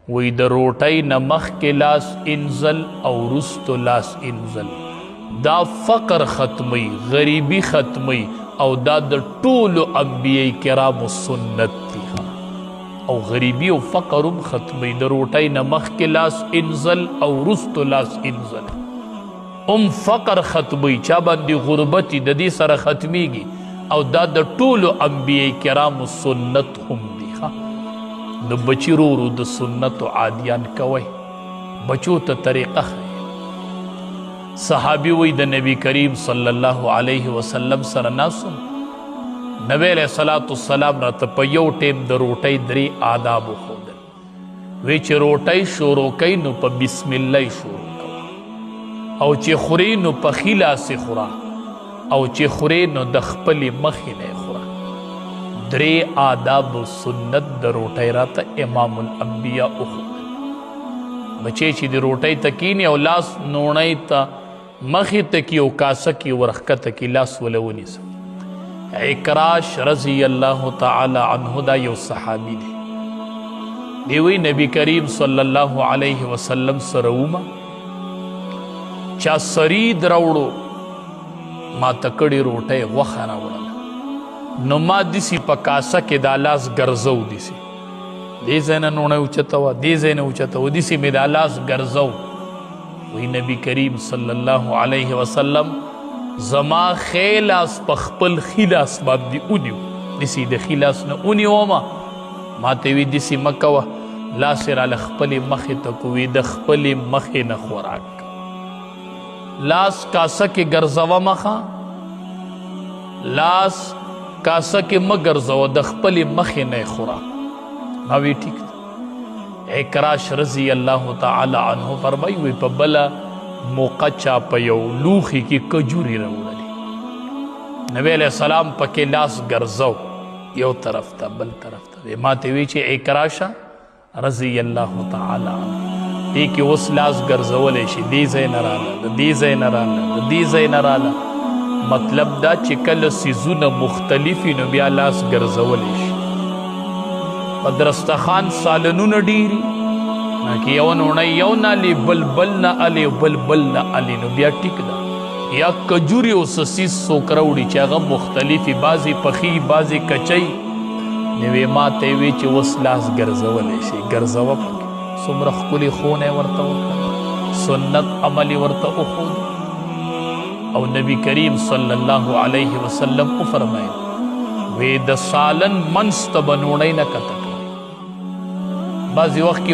وی د روټۍ نه مخکې لاس انزل او وروستو لاس انزل دا فقر ختمی، غریبی ختمی او دا د ټولو انبیاء کرامو سنت دی او غریبی او فقر هم ختمی د روټۍ نه مخکې لاس انزل او وروستو لاس انزل فقر ختمی چا باندې غربت د دې سره ختمیږي او دا د ټولو انبیاء کرامو سنت هم دی نو بچی رو د سنت و عادیان کوي بچو ته طریقه خی صحابی وی د نبی کریم صلی الله علیه وسلم سره ناسم نبی علیہ الصلوۃ والسلام راته په یو ټیم د روټۍ درې آداب وښودل وی چې روټۍ شروع کوي نو په بسم الله شروع کوه او چې خوري نو په ښي لاسې خوره او چې خوري نو د خپلې مخې نه خوره درې آداب سنت د روټۍ راته امام الانبیاء وښودل بچی چې د روټۍ ته کیني او لاس نوڼۍ ته مخې ته کي او کاسه کې ورښکته کي لاس وله ونیسه عکراش رضی الله تعالی عنه دا یو صحابي دی دی وی نبی کریم صلی الله علیه وسلم سره ومه چا سرید راوړو ما ته کړې روټۍ غوښه راوړله نو ما دیسی په کاسه کې دا لاس ګرځو دیسی دې ځای نه نوڼۍ اوچته وه دې ځای نه اوچته وه دیسی مې دا لاس ګرځو وی نبی کریم صلی الله علیه وسلم زما ښی لاس په خپل ښي لاس باندې ونیو دیسی د ښي لاس نه ونیومه ما ته وی دیسی مه کوه لاس یې راله خپلې مخې ته کو وی د خپلې مخې نه خوراک لاس کاسه کې ګرځوه مخه لاس کاسه کې مه ګرځوه د خپلې مخې نه یې خوره ما وی ټیک عکراش رضی الله تعالی عنه فرمایي وی په بله موقع چا په یو لوښي کې کجوري راوړلې نبی علیه السلام پکې لاس ګرځو یو طرف ته بل طرف ته ما ته وی چې عکراشه رضی الله تعالی عنه دې کې اوس لاس ګرځولی شي دې ځای نه راله د دې ځای نه راله د دې ځای نه راله مطلب دا چې کله څیزونه مختلف وي نو بیا لاس ګرځولی شي په درستخان سالنونه ډېري که یو نوڼۍ یو نه علي بل نه علي بل نه علي نو بیا ټیک ده یا کجوري او سسیز څوک راوړي چې هغه مختلفي بعضې پخې بعضې کچۍ نو یې ما ته یې وی چې اوس لاس ګرځولی شي ګرځوه پکې څومره ښکلې ښوونه یې ورته وکړه سنت عمل یې ورته وښود او نبی کریم صلی الله علیه وسلم وفرمایل وی د سالن منځ ته به نوڼۍ نه کته کوئ بعضې وخت کې